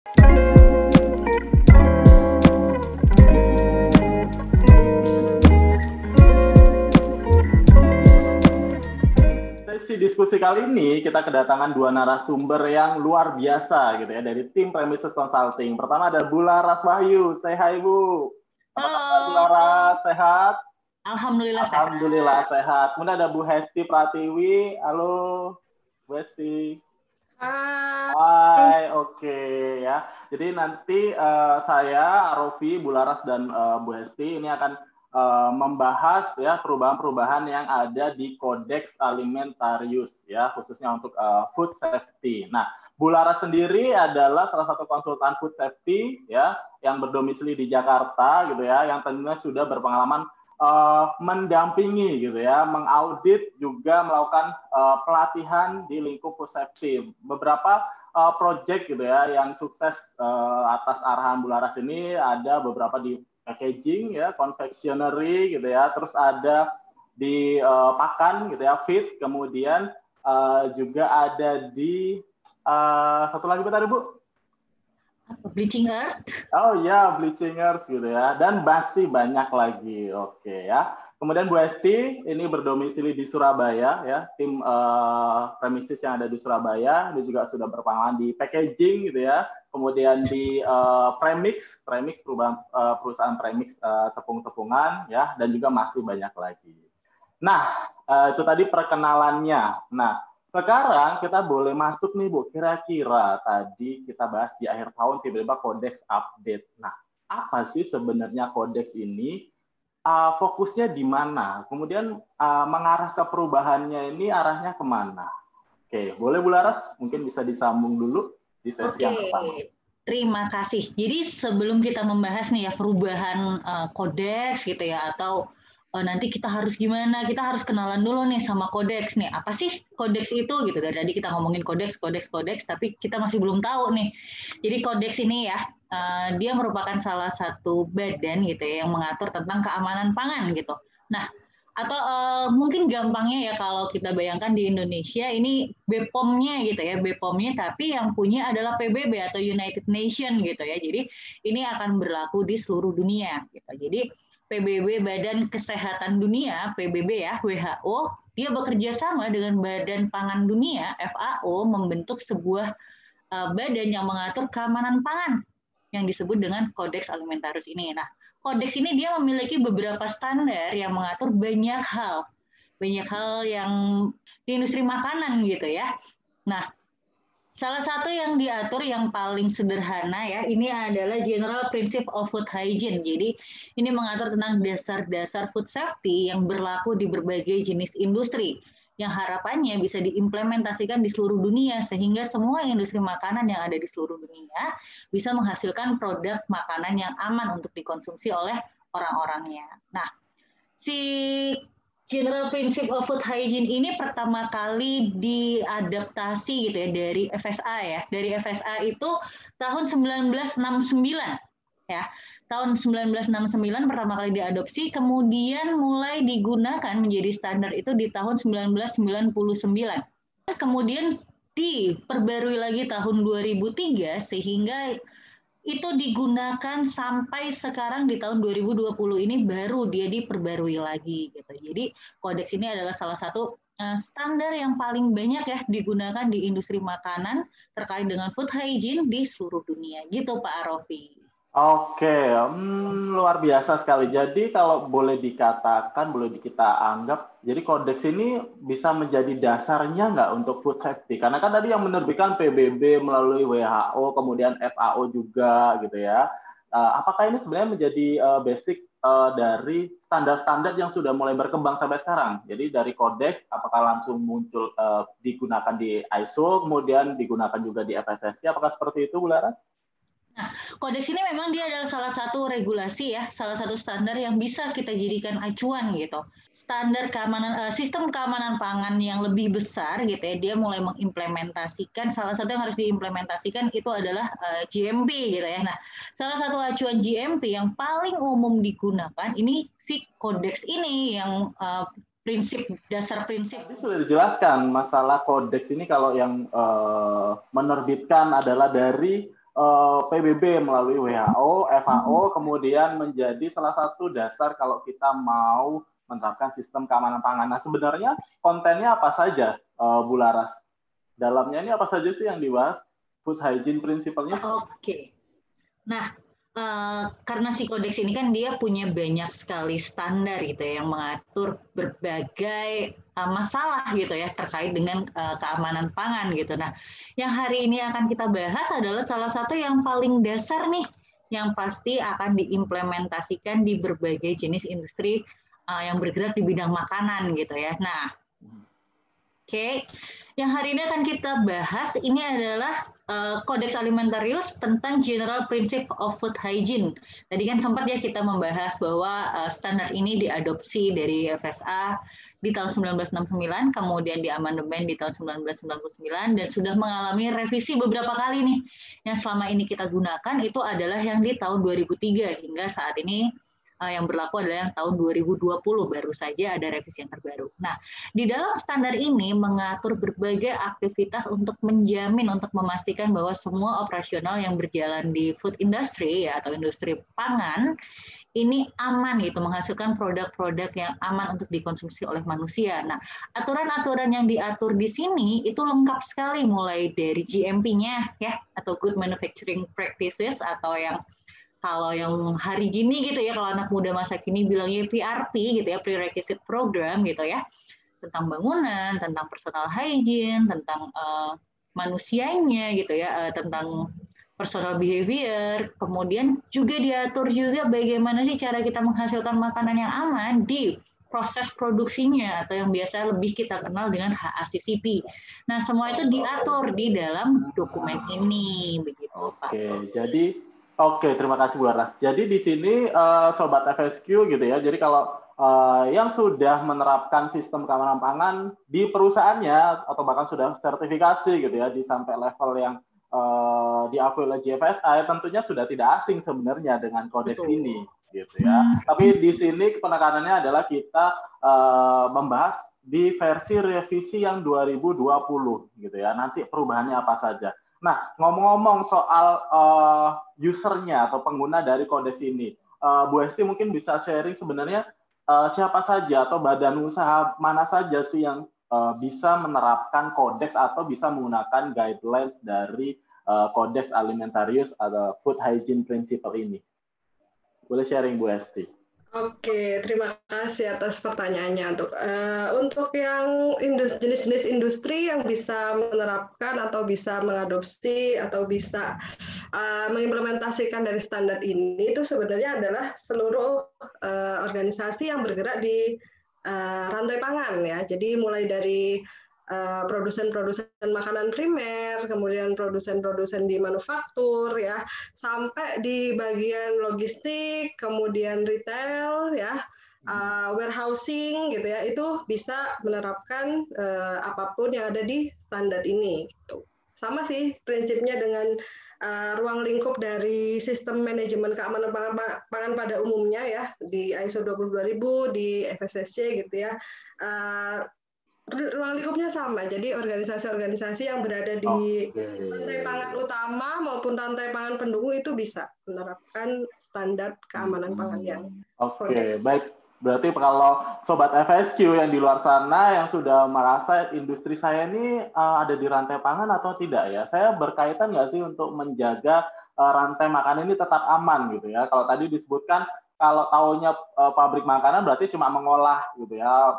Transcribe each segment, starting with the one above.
Sesi diskusi kali ini kita kedatangan dua narasumber yang luar biasa gitu ya dari tim Premises Consulting. Pertama ada Bu Laras Wahyu. Say hi Bu. Apa kabar Bu Laras? Sehat? Alhamdulillah sehat. Alhamdulillah sehat. Kemudian ada Bu Hesti Pratiwi. Halo Bu Hesti. Hai, oke ya. Jadi nanti saya, Rofi, Bu Laras dan Bu Hesti ini akan membahas ya perubahan-perubahan yang ada di Kodeks Alimentarius ya khususnya untuk food safety. Nah, Bu Laras sendiri adalah salah satu konsultan food safety ya yang berdomisili di Jakarta gitu ya, yang tentunya sudah berpengalaman mendampingi gitu ya, mengaudit juga melakukan pelatihan di lingkup food safety. Beberapa project gitu ya yang sukses atas arahan Bu Laras ini ada beberapa di packaging ya, confectionery gitu ya, terus ada di pakan gitu ya, feed, kemudian juga ada di satu lagi apa tadi Bu? Bleaching Earth. Oh ya, Bleaching Earth gitu ya, dan masih banyak lagi. Oke ya. Kemudian Bu Esti ini berdomisili di Surabaya ya, tim premises yang ada di Surabaya, dia juga sudah berpengalaman di packaging gitu ya, kemudian di premix perusahaan premix tepung-tepungan ya, dan juga masih banyak lagi. Nah, itu tadi perkenalannya. Nah, sekarang kita boleh masuk nih Bu, kira-kira tadi kita bahas di akhir tahun tiba-tiba kodeks update. Nah, apa sih sebenarnya kodeks ini? Fokusnya di mana? Kemudian mengarah ke perubahannya ini arahnya kemana? Oke, boleh Bu Laras? Mungkin bisa disambung dulu di sesi yang pertama. Terima kasih. Jadi sebelum kita membahas nih ya perubahan kodeks gitu ya atau nanti kita harus gimana, kita harus kenalan dulu nih sama kodeks nih. Apa sih kodeks itu gitu? Dari tadi kita ngomongin kodeks, tapi kita masih belum tahu nih. Jadi kodeks ini ya, dia merupakan salah satu badan gitu ya yang mengatur tentang keamanan pangan gitu. Nah, atau mungkin gampangnya ya kalau kita bayangkan di Indonesia ini BPOM-nya gitu ya, BPOM-nya tapi yang punya adalah PBB atau United Nation gitu ya. Jadi ini akan berlaku di seluruh dunia gitu. Jadi PBB Badan Kesehatan Dunia, PBB ya, WHO, dia bekerja sama dengan Badan Pangan Dunia, FAO, membentuk sebuah badan yang mengatur keamanan pangan yang disebut dengan Kodeks Alimentarius ini. Nah, kodeks ini dia memiliki beberapa standar yang mengatur banyak hal yang di industri makanan gitu ya. Nah, salah satu yang diatur yang paling sederhana ya, ini adalah General Principle of Food Hygiene. Jadi ini mengatur tentang dasar-dasar food safety yang berlaku di berbagai jenis industri yang harapannya bisa diimplementasikan di seluruh dunia sehingga semua industri makanan yang ada di seluruh dunia bisa menghasilkan produk makanan yang aman untuk dikonsumsi oleh orang-orangnya. Nah, si General Principle of Food Hygiene ini pertama kali diadaptasi gitu ya dari FSA ya. Dari FSA itu tahun 1969 ya. Tahun 1969 pertama kali diadopsi, kemudian mulai digunakan menjadi standar itu di tahun 1999. Kemudian diperbarui lagi tahun 2003 sehingga itu digunakan sampai sekarang di tahun 2020 ini baru dia diperbarui lagi gitu. Jadi kodeks ini adalah salah satu standar yang paling banyak ya digunakan di industri makanan terkait dengan food hygiene di seluruh dunia gitu Pak Arofi. Oke, luar biasa sekali. Jadi kalau boleh dikatakan, boleh kita anggap, jadi kodeks ini bisa menjadi dasarnya nggak untuk food safety? Karena kan tadi yang menerbitkan PBB melalui WHO, kemudian FAO juga gitu ya. Apakah ini sebenarnya menjadi basic dari standar-standar yang sudah mulai berkembang sampai sekarang? Jadi dari kodeks, apakah langsung muncul digunakan di ISO, kemudian digunakan juga di FSSC? Apakah seperti itu, Bu Laras? Nah, kodeks ini memang dia adalah salah satu regulasi ya, salah satu standar yang bisa kita jadikan acuan gitu. Standar keamanan, sistem keamanan pangan yang lebih besar gitu ya, dia mulai mengimplementasikan, salah satu yang harus diimplementasikan itu adalah GMP gitu ya. Nah, salah satu acuan GMP yang paling umum digunakan ini si kodeks ini yang dasar prinsip. Tadi sudah dijelaskan masalah kodeks ini kalau yang menerbitkan adalah dari PBB melalui WHO, FAO, kemudian menjadi salah satu dasar kalau kita mau menerapkan sistem keamanan pangan. Nah, sebenarnya kontennya apa saja, Bu Laras? Dalamnya ini apa saja sih yang dibahas? Food hygiene principle-nya? Oke. Nah, karena si kodeks ini kan dia punya banyak sekali standar gitu ya, yang mengatur berbagai masalah gitu ya terkait dengan keamanan pangan gitu. Nah, yang hari ini akan kita bahas adalah salah satu yang paling dasar nih, yang pasti akan diimplementasikan di berbagai jenis industri yang bergerak di bidang makanan gitu ya. Nah, oke, yang hari ini akan kita bahas ini adalah Codex Alimentarius tentang General Principle of Food Hygiene. Tadi kan sempat ya kita membahas bahwa standar ini diadopsi dari FSA di tahun 1969, kemudian diamandemen di tahun 1999, dan sudah mengalami revisi beberapa kali nih. Yang selama ini kita gunakan itu adalah yang di tahun 2003 hingga saat ini yang berlaku adalah yang tahun 2020, baru saja ada revisi yang terbaru. Nah, di dalam standar ini mengatur berbagai aktivitas untuk menjamin, untuk memastikan bahwa semua operasional yang berjalan di food industry ya, atau industri pangan ini aman gitu, menghasilkan produk-produk yang aman untuk dikonsumsi oleh manusia. Nah, aturan-aturan yang diatur di sini itu lengkap sekali, mulai dari GMP-nya ya, atau Good Manufacturing Practices, atau yang kalau yang hari gini gitu ya, kalau anak muda masa kini bilangnya PRP gitu ya, Prerequisite Program gitu ya, tentang bangunan, tentang personal hygiene, tentang manusianya gitu ya, tentang personal behavior, kemudian juga diatur juga bagaimana sih cara kita menghasilkan makanan yang aman di proses produksinya, atau yang biasa lebih kita kenal dengan HACCP. Nah, semua itu diatur di dalam dokumen ini, begitu Pak. Oke, terima kasih Bu Laras. Jadi di sini Sobat FSQ gitu ya, jadi kalau yang sudah menerapkan sistem keamanan pangan di perusahaannya, atau bahkan sudah sertifikasi gitu ya, di sampai level yang diakui oleh GFSI, tentunya sudah tidak asing sebenarnya dengan kodeks ini gitu ya. Tapi di sini penekanannya adalah kita membahas di versi revisi yang 2020 gitu ya. Nanti perubahannya apa saja. Nah, ngomong-ngomong soal usernya atau pengguna dari kodeks ini, Bu Esti mungkin bisa sharing sebenarnya siapa saja atau badan usaha mana saja sih yang bisa menerapkan kodeks atau bisa menggunakan guidelines dari kodeks Alimentarius atau Food Hygiene Principle ini. Boleh sharing Bu Esti? Oke, terima kasih atas pertanyaannya. Untuk yang jenis-jenis industri yang bisa menerapkan atau bisa mengadopsi atau bisa mengimplementasikan dari standar ini, itu sebenarnya adalah seluruh organisasi yang bergerak di rantai pangan ya. Jadi mulai dari produsen-produsen makanan primer, kemudian produsen-produsen di manufaktur ya, sampai di bagian logistik, kemudian retail ya, warehousing gitu ya, itu bisa menerapkan apapun yang ada di standar ini gitu. Sama sih prinsipnya dengan ruang lingkup dari sistem manajemen keamanan pangan pada umumnya ya, di ISO 22000, di FSSC gitu ya. Ruang lingkupnya sama, jadi organisasi-organisasi yang berada di rantai pangan utama maupun rantai pangan pendukung itu bisa menerapkan standar keamanan pangan yang baik. Berarti kalau Sobat FSQ yang di luar sana yang sudah merasa industri saya ini ada di rantai pangan atau tidak ya, saya berkaitan nggak sih untuk menjaga rantai makanan ini tetap aman gitu ya. Kalau tadi disebutkan kalau taunya pabrik makanan berarti cuma mengolah gitu ya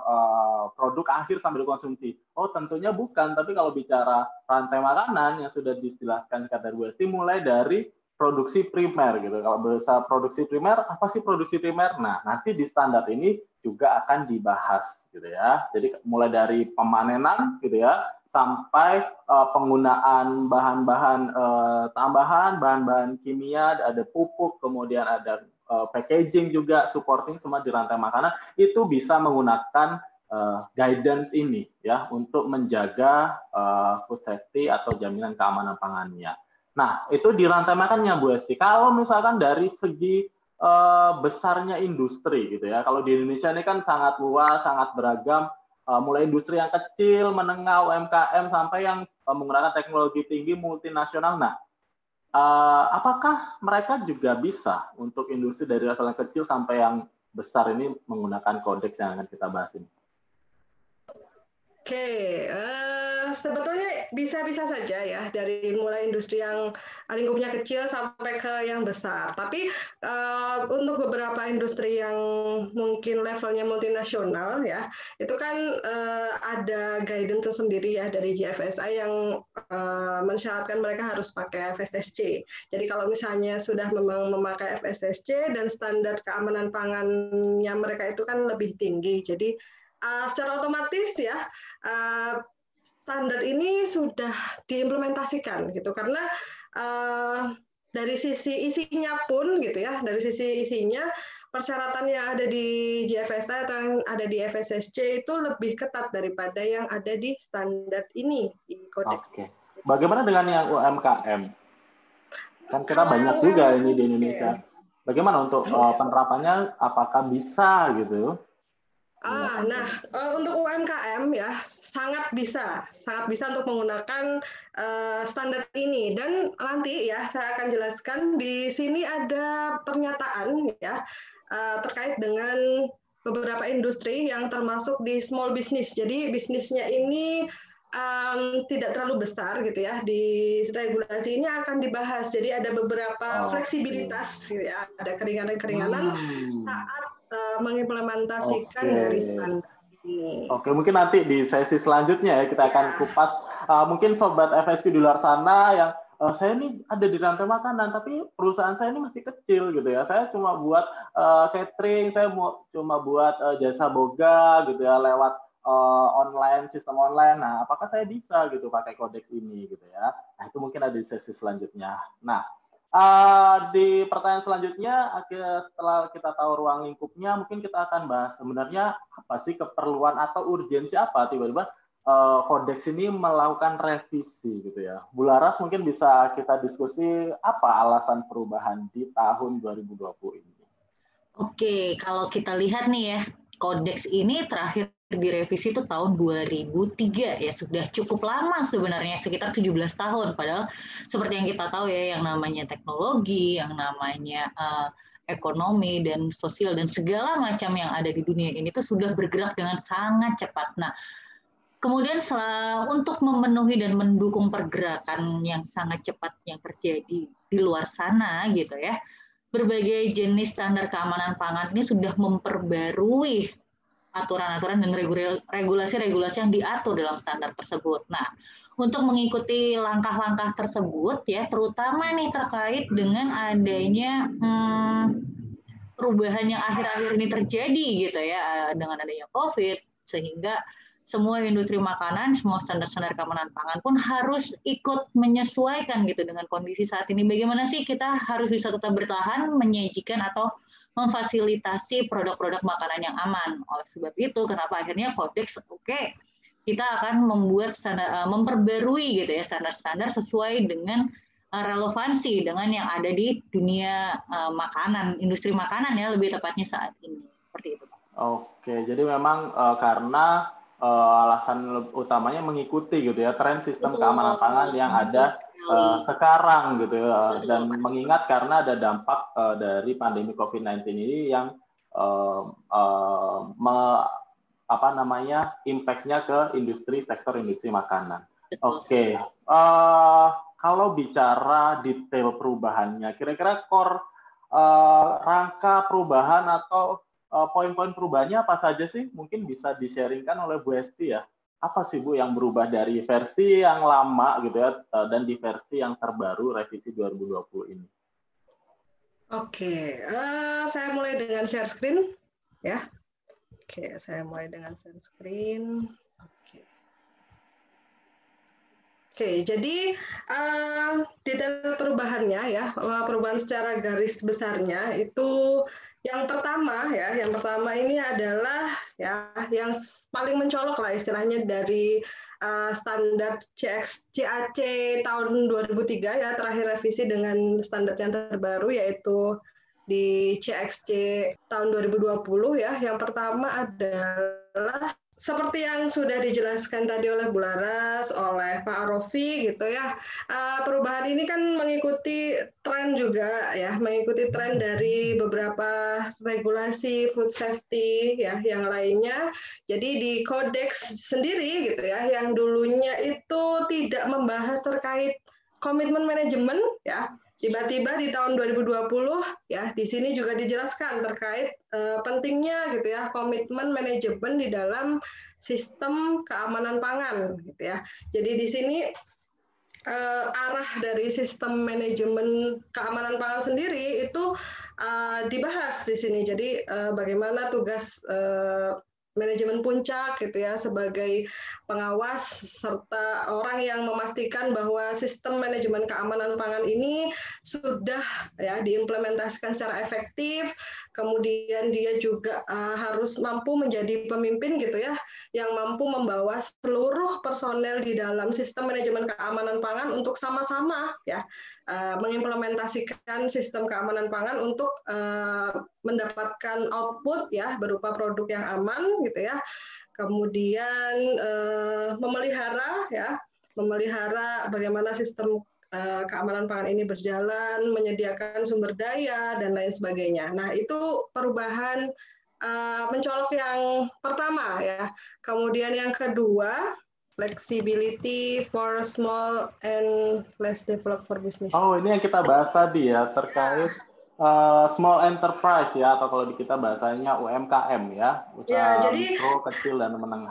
produk akhir sambil dikonsumsi. Oh tentunya bukan, tapi kalau bicara rantai makanan yang sudah dijelaskan kata Bu Esti mulai dari produksi primer gitu. Kalau bahasa produksi primer, apa sih produksi primer? Nah, nanti di standar ini juga akan dibahas gitu ya. Jadi mulai dari pemanenan gitu ya sampai penggunaan bahan-bahan tambahan, bahan-bahan kimia, ada pupuk, kemudian ada packaging juga, supporting semua di rantai makanan, itu bisa menggunakan guidance ini ya untuk menjaga food safety atau jaminan keamanan pangannya. Nah, itu di rantai makannya Bu Esti. Kalau misalkan dari segi besarnya industri gitu ya, kalau di Indonesia ini kan sangat luas, sangat beragam, mulai industri yang kecil, menengah, UMKM, sampai yang menggunakan teknologi tinggi multinasional. Nah, apakah mereka juga bisa untuk industri dari level yang kecil sampai yang besar ini menggunakan kodeks yang akan kita bahas ini? Oke, sebetulnya bisa-bisa saja ya, dari mulai industri yang lingkupnya kecil sampai ke yang besar. Tapi untuk beberapa industri yang mungkin levelnya multinasional ya, itu kan ada guidance tersendiri ya dari GFSI yang mensyaratkan mereka harus pakai FSSC. Jadi kalau misalnya sudah memang memakai FSSC dan standar keamanan pangannya mereka itu kan lebih tinggi. Jadi secara otomatis ya standar ini sudah diimplementasikan gitu, karena dari sisi isinya pun gitu ya, dari sisi isinya persyaratan yang ada di GFSI atau yang ada di FSSC itu lebih ketat daripada yang ada di standar ini di kodeks. Oke. Bagaimana dengan yang UMKM? Kan kita banyak juga ini di Indonesia. Bagaimana untuk penerapannya? Apakah bisa gitu? Untuk UMKM ya sangat bisa untuk menggunakan standar ini, dan nanti ya saya akan jelaskan di sini ada pernyataan ya terkait dengan beberapa industri yang termasuk di small business. Jadi bisnisnya ini tidak terlalu besar gitu ya. Di regulasi ini akan dibahas. Jadi ada beberapa fleksibilitas gitu ya, ada keringanan-keringanan saat mengimplementasikan dari standar ini. Oke, mungkin nanti di sesi selanjutnya ya kita akan kupas. Mungkin sobat FSQ di luar sana yang saya ini ada di rantai makanan, tapi perusahaan saya ini masih kecil gitu ya. Saya cuma buat catering, saya cuma buat jasa boga gitu ya lewat online, sistem online. Nah, apakah saya bisa gitu pakai kodeks ini gitu ya? Nah, itu mungkin ada di sesi selanjutnya. Nah, di pertanyaan selanjutnya, setelah kita tahu ruang lingkupnya, mungkin kita akan bahas sebenarnya apa sih keperluan atau urgensi apa tiba-tiba kodeks ini melakukan revisi gitu ya. Bu Laras mungkin bisa kita diskusi apa alasan perubahan di tahun 2020 ini. Oke, kalau kita lihat nih ya, kodeks ini terakhir direvisi itu tahun 2003 ya, sudah cukup lama sebenarnya, sekitar 17 tahun. Padahal seperti yang kita tahu ya, yang namanya teknologi, yang namanya ekonomi dan sosial dan segala macam yang ada di dunia ini tuh sudah bergerak dengan sangat cepat. Nah, kemudian untuk memenuhi dan mendukung pergerakan yang sangat cepat yang terjadi di luar sana gitu ya, berbagai jenis standar keamanan pangan ini sudah memperbarui aturan-aturan dan regulasi-regulasi yang diatur dalam standar tersebut. Nah, untuk mengikuti langkah-langkah tersebut ya, terutama nih terkait dengan adanya perubahan yang akhir-akhir ini terjadi gitu ya, dengan adanya COVID, sehingga semua industri makanan, semua standar-standar keamanan pangan pun harus ikut menyesuaikan gitu dengan kondisi saat ini. Bagaimana sih kita harus bisa tetap bertahan menyajikan atau memfasilitasi produk-produk makanan yang aman. Oleh sebab itu, kenapa akhirnya kodeks kita akan membuat standar, memperbarui gitu ya standar-standar sesuai dengan relevansi dengan yang ada di dunia makanan, industri makanan ya lebih tepatnya saat ini. Seperti itu, Pak. Oke, jadi memang karena alasan utamanya mengikuti gitu ya tren sistem keamanan pangan yang ada sekarang gitu ya, dan mengingat karena ada dampak dari pandemi COVID-19 ini yang impact-nya ke sektor industri makanan. Oke. Kalau bicara detail perubahannya, kira-kira core rangka perubahan atau poin-poin perubahannya apa saja sih? Mungkin bisa di-sharingkan oleh Bu Esti ya. Apa sih Bu yang berubah dari versi yang lama gitu ya dan di versi yang terbaru revisi 2020 ini? Oke, saya mulai dengan share screen ya. Oke, saya mulai dengan share screen. Oke, jadi detail perubahannya ya, perubahan secara garis besarnya itu yang pertama ini adalah ya yang paling mencolok lah istilahnya dari standar CAC tahun 2003 ya, terakhir revisi dengan standar yang terbaru yaitu di CXC tahun 2020 ya. Yang pertama adalah seperti yang sudah dijelaskan tadi oleh Bu Laras, oleh Pak Arofi gitu ya, perubahan ini kan mengikuti tren juga ya, mengikuti tren dari beberapa regulasi food safety ya yang lainnya. Jadi di kodeks sendiri gitu ya, yang dulunya itu tidak membahas terkait komitmen manajemen ya, tiba-tiba di tahun 2020 ya di sini juga dijelaskan terkait pentingnya gitu ya komitmen manajemen di dalam sistem keamanan pangan gitu ya. Jadi di sini arah dari sistem manajemen keamanan pangan sendiri itu dibahas di sini. Jadi bagaimana tugas manajemen puncak gitu ya sebagai pengawas serta orang yang memastikan bahwa sistem manajemen keamanan pangan ini sudah ya diimplementasikan secara efektif, kemudian dia juga harus mampu menjadi pemimpin gitu ya yang mampu membawa seluruh personel di dalam sistem manajemen keamanan pangan untuk sama-sama ya mengimplementasikan sistem keamanan pangan untuk mendapatkan output ya berupa produk yang aman gitu ya. Kemudian memelihara bagaimana sistem keamanan pangan ini berjalan, menyediakan sumber daya dan lain sebagainya. Nah, itu perubahan mencolok yang pertama ya. Kemudian yang kedua, flexibility for small and less developed for business. Oh, ini yang kita bahas tadi ya, terkait small enterprise ya, atau kalau di kita bahasanya UMKM ya, usaha jadi, mikro, kecil, dan menengah.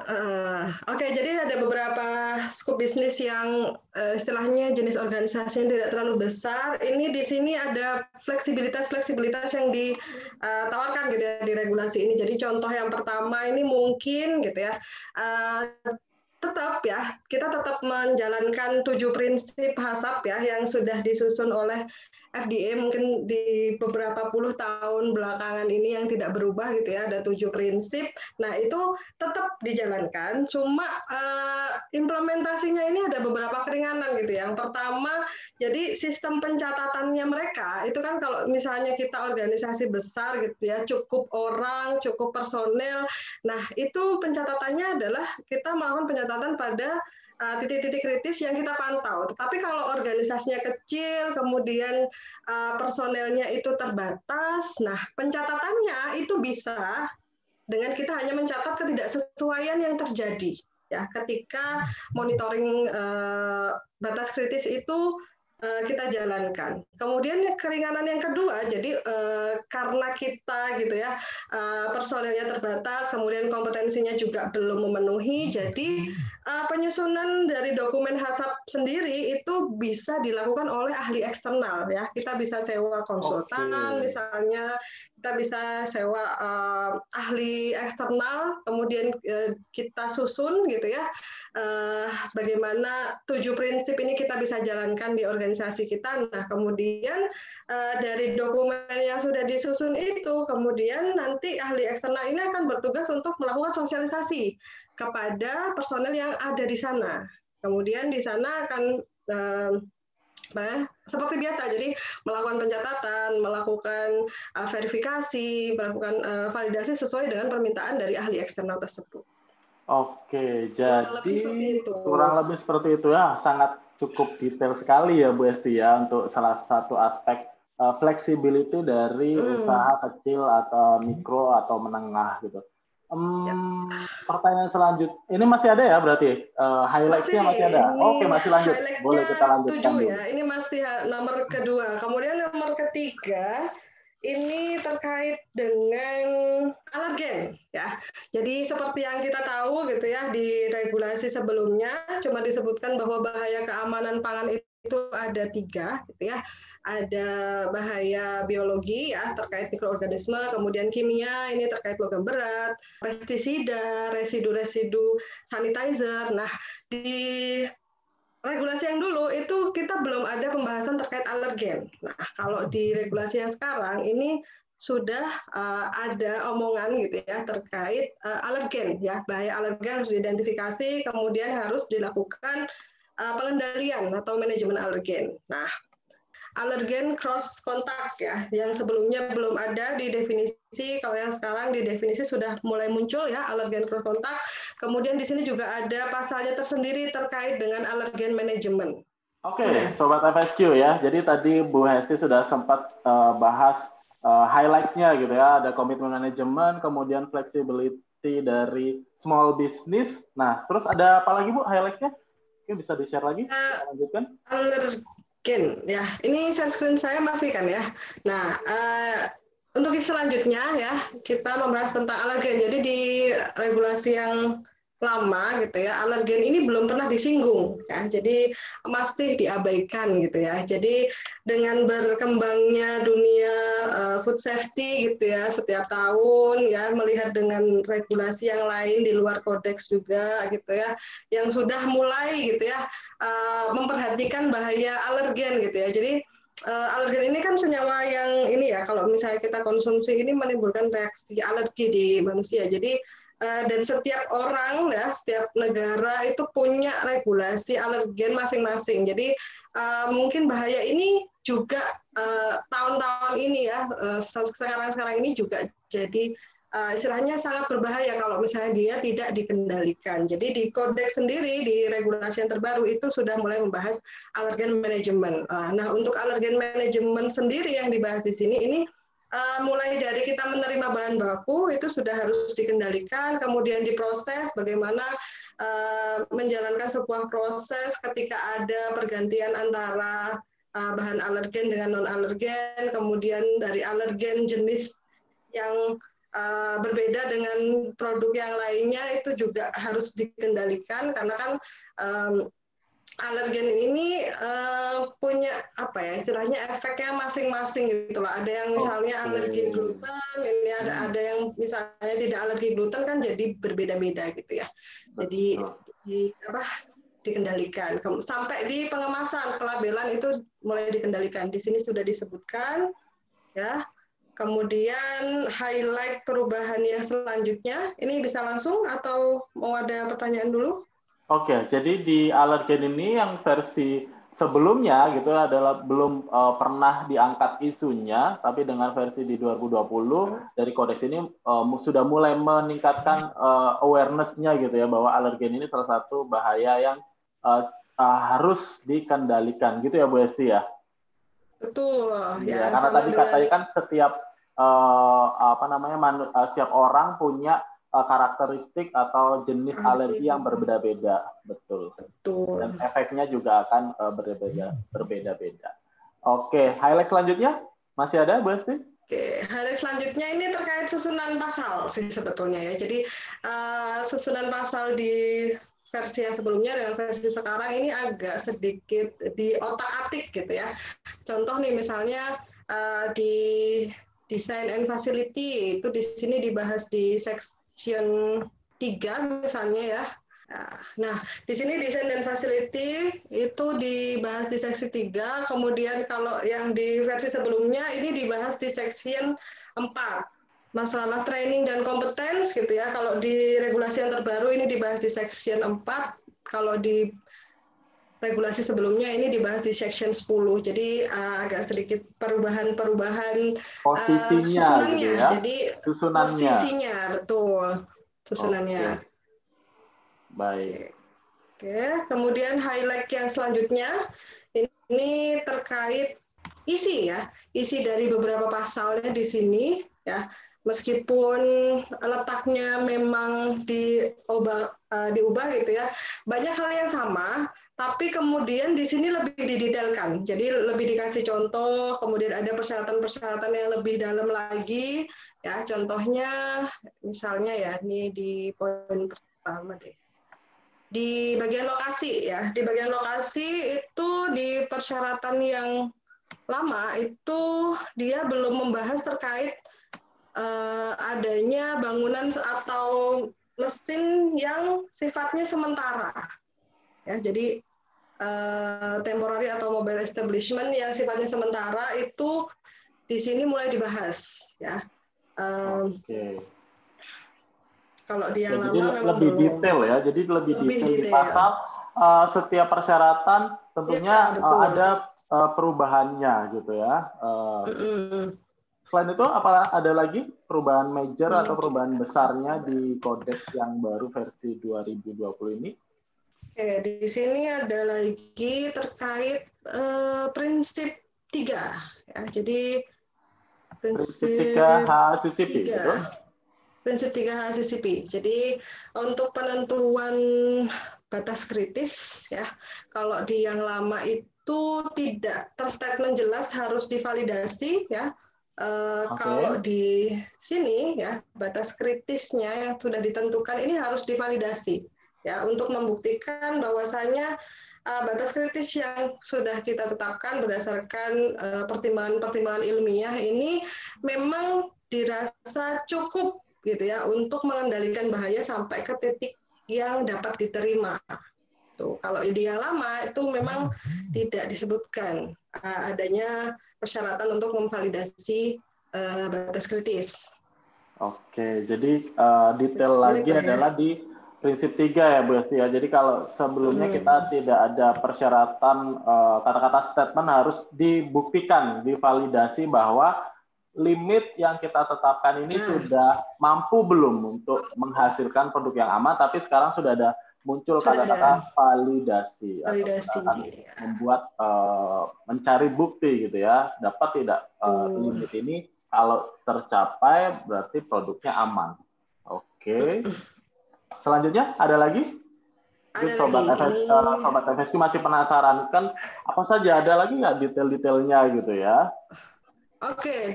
Oke, jadi ada beberapa skup bisnis yang istilahnya jenis organisasi yang tidak terlalu besar. Ini di sini ada fleksibilitas yang ditawarkan gitu ya di regulasi ini. Jadi contoh yang pertama ini mungkin gitu ya, tetap ya kita tetap menjalankan 7 prinsip HACCP ya yang sudah disusun oleh FDA mungkin di beberapa puluh tahun belakangan ini yang tidak berubah gitu ya, ada 7 prinsip. Nah itu tetap dijalankan, cuma implementasinya ini ada beberapa keringanan gitu. Yang pertama, jadi sistem pencatatannya mereka itu kan kalau misalnya kita organisasi besar gitu ya, cukup orang, cukup personel. Nah itu pencatatannya adalah kita melakukan pencatatan pada titik-titik kritis yang kita pantau. Tetapi kalau organisasinya kecil, kemudian personelnya itu terbatas, nah pencatatannya itu bisa dengan kita hanya mencatat ketidaksesuaian yang terjadi. Ya, ketika monitoring batas kritis itu kita jalankan. Kemudian keringanan yang kedua, jadi karena kita gitu ya personelnya terbatas, kemudian kompetensinya juga belum memenuhi, jadi penyusunan dari dokumen HACCP sendiri itu bisa dilakukan oleh ahli eksternal ya. Kita bisa sewa konsultan, misalnya kita bisa sewa ahli eksternal, kemudian kita susun gitu ya. Bagaimana 7 prinsip ini kita bisa jalankan di organisasi kita. Nah, kemudian dari dokumen yang sudah disusun itu, kemudian nanti ahli eksternal ini akan bertugas untuk melakukan sosialisasi kepada personel yang ada di sana. Kemudian di sana akan seperti biasa, jadi melakukan pencatatan, melakukan verifikasi, melakukan validasi sesuai dengan permintaan dari ahli eksternal tersebut. Oke, jadi kurang lebih seperti itu ya, sangat cukup detail sekali ya Bu Esti ya untuk salah satu aspek flexibility dari usaha kecil atau mikro atau menengah gitu. Pertanyaan selanjutnya, ini masih ada ya berarti highlight-nya masih ada. Oke, masih lanjut. Boleh kita lanjutkan. 7 ya, ini masih nomor kedua. Kemudian nomor ketiga ini terkait dengan alergen ya. Jadi seperti yang kita tahu gitu ya di regulasi sebelumnya cuma disebutkan bahwa bahaya keamanan pangan itu ada 3 gitu ya. Ada bahaya biologi ya terkait mikroorganisme, kemudian kimia ini terkait logam berat, pestisida, residu-residu sanitizer. Nah, di regulasi yang dulu itu kita belum ada pembahasan terkait alergen. Nah, kalau di regulasi yang sekarang ini sudah ada omongan gitu ya terkait alergen ya, bahaya alergen harus diidentifikasi, kemudian harus dilakukan pengendalian atau manajemen alergen. Nah, alergen cross kontak ya, yang sebelumnya belum ada di definisi, kalau yang sekarang di definisi sudah mulai muncul ya alergen cross kontak. Kemudian di sini juga ada pasalnya tersendiri terkait dengan alergen manajemen. Oke, Sobat FSQ ya. Jadi tadi Bu Hesti sudah sempat bahas highlights-nya gitu ya. Ada komitmen manajemen, kemudian flexibility dari small business. Nah, terus ada apa lagi Bu highlights-nya? Oke, bisa di-share lagi? Kita lanjutkan. Alergen, ya. Ini share screen saya masih kan ya. Nah, untuk selanjutnya ya, kita membahas tentang alergen. Jadi di regulasi yang lama gitu ya, alergen ini belum pernah disinggung ya. Jadi masih diabaikan gitu ya. Jadi dengan berkembangnya dunia food safety gitu ya, setiap tahun ya melihat dengan regulasi yang lain di luar kodeks juga gitu ya, yang sudah mulai gitu ya memperhatikan bahaya alergen gitu ya. Jadi alergen ini kan senyawa yang ini ya, kalau misalnya kita konsumsi ini menimbulkan reaksi alergi di manusia. Jadi dan setiap orang ya, setiap negara itu punya regulasi alergen masing-masing. Jadi mungkin bahaya ini juga tahun-tahun ini ya, sekarang ini juga jadi istilahnya sangat berbahaya kalau misalnya dia tidak dikendalikan. Jadi di kodeks sendiri, di regulasi yang terbaru itu sudah mulai membahas alergen manajemen. Nah, untuk alergen manajemen sendiri yang dibahas di sini ini mulai dari kita menerima bahan baku itu sudah harus dikendalikan, kemudian diproses bagaimana menjalankan sebuah proses ketika ada pergantian antara bahan alergen dengan non alergen, kemudian dari alergen jenis yang berbeda dengan produk yang lainnya itu juga harus dikendalikan, karena kan alergen ini punya apa ya istilahnya efeknya masing-masing gitu loh. Ada yang misalnya alergi gluten, ini ada yang misalnya tidak alergi gluten kan jadi berbeda-beda gitu ya. Jadi dikendalikan sampai di pengemasan pelabelan itu mulai dikendalikan. Di sini sudah disebutkan ya. Kemudian highlight perubahan yang selanjutnya ini bisa langsung atau mau ada pertanyaan dulu? Oke, jadi di alergen ini yang versi sebelumnya gitu adalah belum pernah diangkat isunya, tapi dengan versi di 2020 dari kodeks ini sudah mulai meningkatkan awareness-nya gitu ya, bahwa alergen ini salah satu bahaya yang harus dikendalikan gitu ya Bu Esti ya. Betul. Ya, karena tadi katanya kan setiap setiap orang punya karakteristik atau jenis alergi yang berbeda-beda, betul. Dan efeknya juga akan berbeda-beda. Oke, highlight selanjutnya masih ada, Bu Esti? Oke, highlight selanjutnya ini terkait susunan pasal sih sebetulnya ya. Jadi susunan pasal di versi yang sebelumnya dengan versi sekarang ini agak sedikit di otak-atik gitu ya. Contoh nih misalnya di Design and Facility itu di sini dibahas di section 3 misalnya ya. Nah, di sini Design dan Facility itu dibahas di seksi 3, kemudian kalau yang di versi sebelumnya ini dibahas di section 4. Masalah training dan kompetens gitu ya. Kalau di regulasi yang terbaru ini dibahas di section 4, kalau di regulasi sebelumnya ini dibahas di section 10. Jadi agak sedikit perubahan posisinya susunannya. gitu ya. Jadi susunannya. Posisinya betul. Susunannya. Oke. Baik. Oke, kemudian highlight yang selanjutnya ini terkait isi ya. Isi dari beberapa pasalnya di sini ya. Meskipun letaknya memang diubah gitu ya, banyak hal yang sama, tapi kemudian di sini lebih didetailkan. Jadi lebih dikasih contoh, kemudian ada persyaratan-persyaratan yang lebih dalam lagi. Ya, contohnya misalnya ya, ini di poin pertama deh. Di bagian lokasi ya, di bagian lokasi itu di persyaratan yang lama itu dia belum membahas terkait adanya bangunan atau mesin yang sifatnya sementara. Ya, jadi temporary atau mobile establishment yang sifatnya sementara itu di sini mulai dibahas. Ya. Kalau dia lama jadi memang lebih detail ya. Jadi lebih detail di pasal setiap persyaratan tentunya ya, ada perubahannya gitu ya. Selain itu, apa ada lagi perubahan major atau perubahan besarnya di kodeks yang baru versi 2020 ini? Oke, di sini ada lagi terkait prinsip 3. Ya, jadi prinsip 3H CCP, betul? Prinsip 3H CCP. Jadi untuk penentuan batas kritis, ya, kalau di yang lama itu tidak terstatement jelas harus divalidasi, ya. Kalau di sini, ya, batas kritisnya yang sudah ditentukan ini harus divalidasi, ya, untuk membuktikan bahwasanya batas kritis yang sudah kita tetapkan berdasarkan pertimbangan-pertimbangan ilmiah ini memang dirasa cukup gitu ya untuk mengendalikan bahaya sampai ke titik yang dapat diterima. Tuh, kalau di yang lama itu memang tidak disebutkan adanya persyaratan untuk memvalidasi batas kritis. Oke, jadi detail lagi adalah di prinsip 3 ya Bu Esti ya. Jadi kalau sebelumnya kita tidak ada persyaratan kata-kata statement harus dibuktikan, divalidasi bahwa limit yang kita tetapkan ini sudah mampu belum untuk menghasilkan produk yang aman, tapi sekarang sudah ada muncul kata-kata validasi. Atau akan membuat mencari bukti gitu ya, dapat tidak limit ini kalau tercapai berarti produknya aman. Oke. Selanjutnya ada lagi? Sobat FSQ masih penasaran kan apa saja, ada lagi nggak detail-detailnya gitu ya? Oke,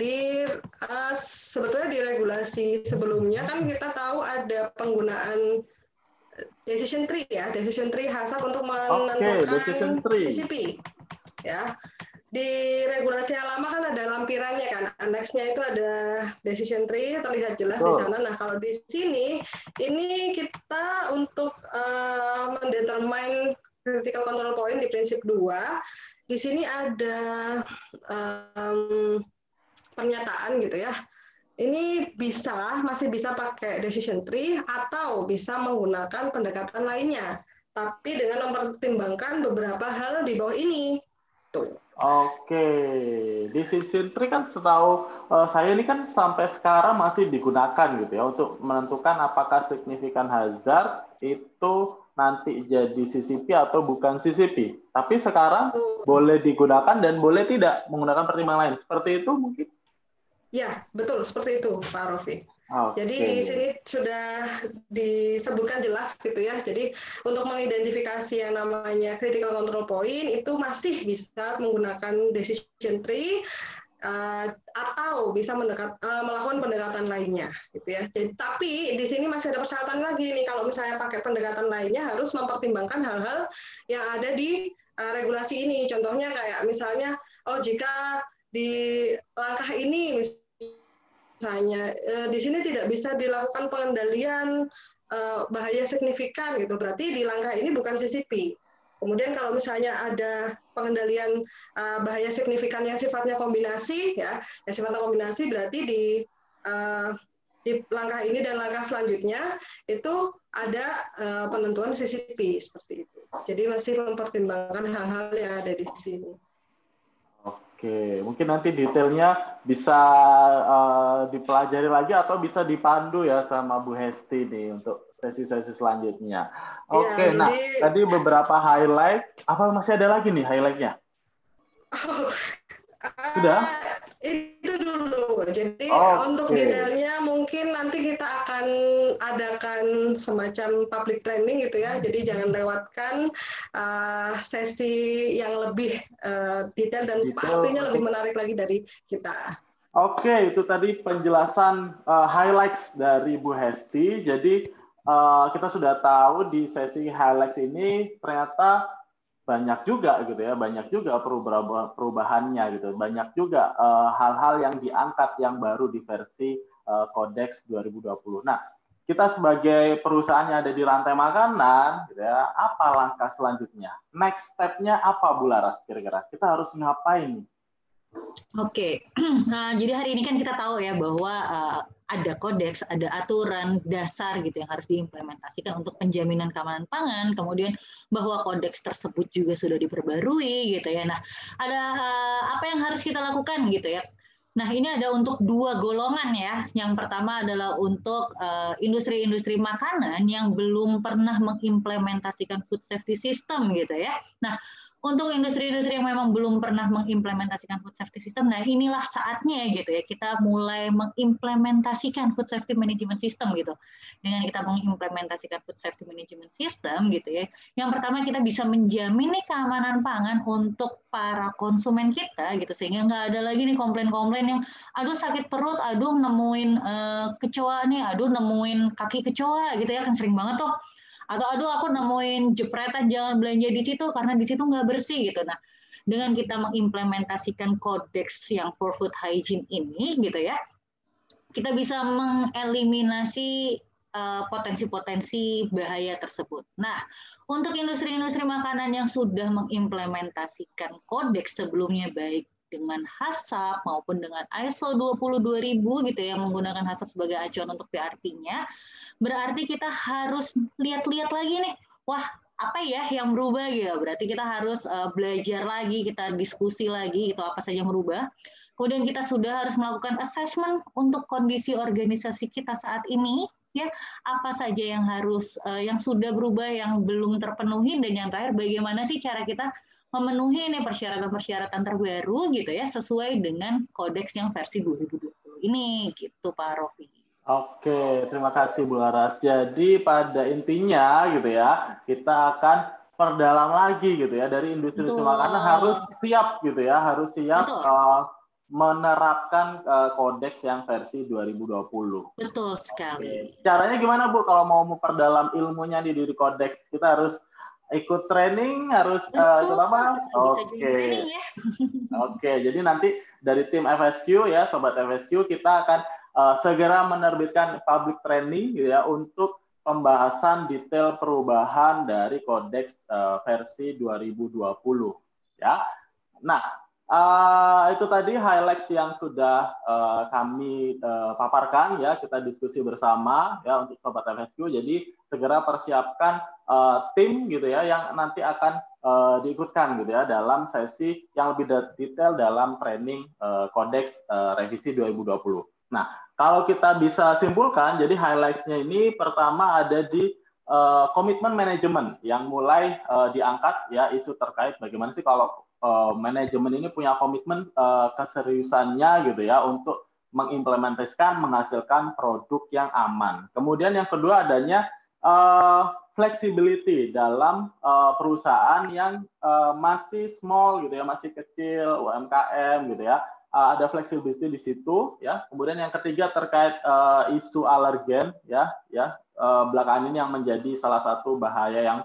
sebetulnya di regulasi sebelumnya kan kita tahu ada penggunaan decision tree ya, decision tree HACCP untuk menentukan CCP. Ya. Di regulasi yang lama kan ada lampirannya kan, annex-nya itu ada decision tree terlihat jelas di sana. Nah, kalau di sini ini kita untuk mendetermine critical control point di prinsip 2, di sini ada pernyataan gitu ya. Ini masih bisa pakai decision tree atau bisa menggunakan pendekatan lainnya, tapi dengan mempertimbangkan beberapa hal di bawah ini. Tuh. Oke, decision tree kan setahu saya ini kan sampai sekarang masih digunakan gitu ya untuk menentukan apakah signifikan hazard itu nanti jadi CCP atau bukan CCP. Tapi sekarang boleh digunakan dan boleh tidak menggunakan pertimbangan lain. Seperti itu mungkin? Ya, betul seperti itu Pak Rofi. Okay. Jadi di sini sudah disebutkan jelas gitu ya. Jadi untuk mengidentifikasi yang namanya critical control point itu masih bisa menggunakan decision tree atau bisa melakukan pendekatan lainnya gitu ya. Jadi, tapi di sini masih ada persyaratan lagi nih, kalau misalnya pakai pendekatan lainnya harus mempertimbangkan hal-hal yang ada di regulasi ini. Contohnya kayak misalnya jika di langkah ini misalnya di sini tidak bisa dilakukan pengendalian bahaya signifikan gitu, berarti di langkah ini bukan CCP. Kemudian kalau misalnya ada pengendalian bahaya signifikan yang sifatnya kombinasi ya, yang sifatnya kombinasi berarti di langkah ini dan langkah selanjutnya itu ada penentuan CCP seperti itu. Jadi masih mempertimbangkan hal-hal yang ada di sini. Oke, mungkin nanti detailnya bisa dipelajari lagi atau bisa dipandu ya sama Bu Hesti nih untuk sesi-sesi selanjutnya. Oke, nah tadi beberapa highlight, apa masih ada lagi nih highlightnya? Sudah? Itu dulu. Jadi untuk detailnya mungkin nanti kita akan adakan semacam public training gitu ya. Jadi jangan lewatkan sesi yang lebih detail dan pastinya lebih menarik lagi dari kita. Oke, itu tadi penjelasan highlights dari Bu Hesti. Jadi kita sudah tahu di sesi highlights ini ternyata banyak juga gitu ya, banyak juga perubahannya gitu, banyak juga hal-hal yang diangkat yang baru di versi Kodeks 2020. Nah, kita sebagai perusahaan yang ada di rantai makanan, gitu ya, apa langkah selanjutnya? Next step-nya apa Bu Laras kira-kira? Kita harus ngapain nih? Oke, nah jadi hari ini kan kita tahu ya bahwa ada kodeks, ada aturan dasar gitu yang harus diimplementasikan untuk penjaminan keamanan pangan, kemudian bahwa kodeks tersebut juga sudah diperbarui gitu ya. Nah, ada apa yang harus kita lakukan gitu ya. Nah, ini ada untuk dua golongan ya. Yang pertama adalah untuk industri-industri makanan yang belum pernah mengimplementasikan food safety system gitu ya. Nah, untuk industri-industri yang memang belum pernah mengimplementasikan food safety system, nah inilah saatnya gitu ya kita mulai mengimplementasikan food safety management system gitu. Dengan kita mengimplementasikan food safety management system gitu ya, yang pertama kita bisa menjamin nih keamanan pangan untuk para konsumen kita gitu, sehingga nggak ada lagi nih komplain-komplain yang aduh sakit perut, aduh nemuin kecoa nih, aduh nemuin kaki kecoa gitu ya, kan sering banget tuh, atau aduh aku nemuin jepretan jangan belanja di situ karena di situ nggak bersih gitu. Nah, dengan kita mengimplementasikan kodeks yang for food hygiene ini gitu ya, kita bisa mengeliminasi potensi-potensi bahaya tersebut. Nah, untuk industri-industri makanan yang sudah mengimplementasikan kodeks sebelumnya baik dengan HACCP maupun dengan ISO 22000 gitu ya, menggunakan HACCP sebagai acuan untuk PRP-nya, berarti kita harus lihat-lihat lagi nih, wah apa ya yang berubah gitu. Berarti kita harus belajar lagi, kita diskusi lagi gitu apa saja yang berubah. Kemudian kita sudah harus melakukan assessment untuk kondisi organisasi kita saat ini, ya apa saja yang harus yang sudah berubah, yang belum terpenuhi, dan yang terakhir bagaimana sih cara kita memenuhi nih persyaratan-persyaratan terbaru gitu ya sesuai dengan kodeks yang versi 2020 ini gitu Pak Rofi. Oke, terima kasih Bu Laras. Jadi pada intinya gitu ya, kita akan perdalam lagi gitu ya, dari industri makanan harus siap gitu ya, harus siap menerapkan kodeks yang versi 2020. Betul sekali. Oke. Caranya gimana Bu kalau mau memperdalam ilmunya di kodeks? Kita harus ikut training, harus ikut apa? Oke. Oke, jadi nanti dari tim FSQ ya, Sobat FSQ, kita akan segera menerbitkan public training gitu ya untuk pembahasan detail perubahan dari kodeks versi 2020 ya. Nah, itu tadi highlights yang sudah kami paparkan ya, kita diskusi bersama ya untuk Sobat FSQ. Jadi segera persiapkan tim gitu ya yang nanti akan diikutkan gitu ya dalam sesi yang lebih detail dalam training kodeks revisi 2020. Nah, kalau kita bisa simpulkan, jadi highlights-nya ini pertama ada di komitmen manajemen yang mulai diangkat ya, isu terkait bagaimana sih kalau manajemen ini punya komitmen keseriusannya gitu ya untuk mengimplementasikan, menghasilkan produk yang aman. Kemudian yang kedua adanya flexibility dalam perusahaan yang masih small gitu ya, masih kecil, UMKM gitu ya. Ada flexibility di situ ya. Kemudian yang ketiga terkait isu alergen ya belakangan ini yang menjadi salah satu bahaya yang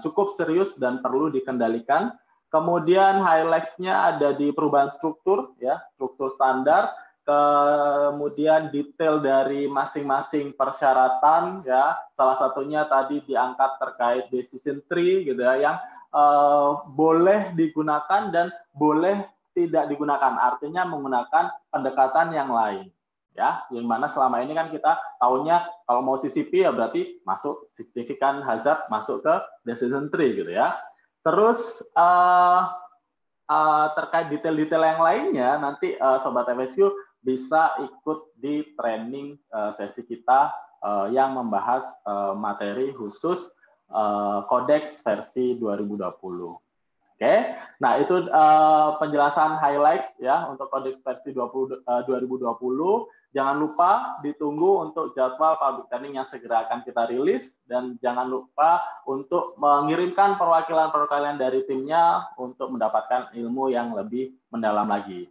cukup serius dan perlu dikendalikan. Kemudian highlights-nya ada di perubahan struktur ya, struktur standar, kemudian detail dari masing-masing persyaratan ya. Salah satunya tadi diangkat terkait decision tree gitu ya, yang boleh digunakan dan boleh tidak digunakan, artinya menggunakan pendekatan yang lain ya, yang mana selama ini kan kita tahunya kalau mau CCP ya berarti masuk significant hazard, masuk ke decision tree gitu ya. Terus terkait detail-detail yang lainnya nanti Sobat FSQ bisa ikut di training sesi kita yang membahas materi khusus kodeks versi 2020. Oke, nah itu penjelasan highlights ya untuk kodeks versi 2020. Jangan lupa ditunggu untuk jadwal public training yang segera akan kita rilis, dan jangan lupa untuk mengirimkan perwakilan-perwakilan dari timnya untuk mendapatkan ilmu yang lebih mendalam lagi.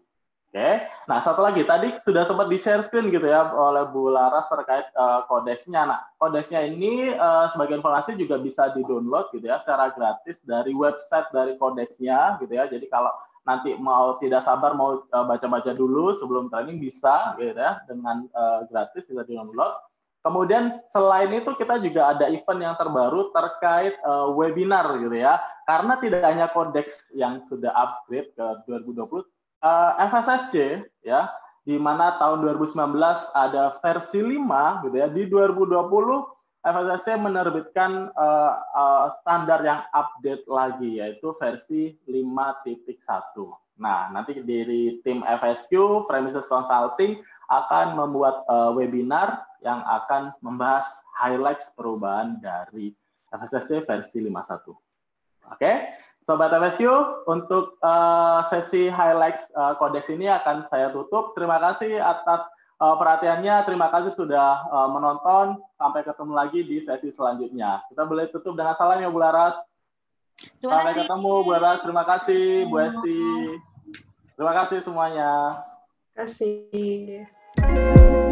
Oke, nah satu lagi tadi sudah sempat di share screen gitu ya oleh Bu Laras terkait kodeksnya. Nah kodeksnya ini sebagai informasi juga bisa di-download gitu ya secara gratis dari website dari kodeksnya gitu ya. Jadi kalau nanti mau tidak sabar mau baca-baca dulu sebelum training bisa gitu ya dengan gratis bisa di-download. Kemudian selain itu kita juga ada event yang terbaru terkait webinar gitu ya. Karena tidak hanya kodeks yang sudah upgrade ke 2020, FSSC ya, di mana tahun 2019 ada versi 5 gitu ya. Di 2020 FSSC menerbitkan standar yang update lagi, yaitu versi 5.1. Nah, nanti dari tim FSQ, Premises Consulting, akan membuat webinar yang akan membahas highlights perubahan dari FSSC versi 5.1. Oke, Sobat FSQ, untuk sesi highlights kodeks ini akan saya tutup. Terima kasih atas perhatiannya, terima kasih sudah menonton. Sampai ketemu lagi di sesi selanjutnya. Kita boleh tutup dengan salam ya Bu Laras. Sampai ketemu Bu Laras, terima kasih Bu Esti. Terima kasih semuanya. Terima kasih.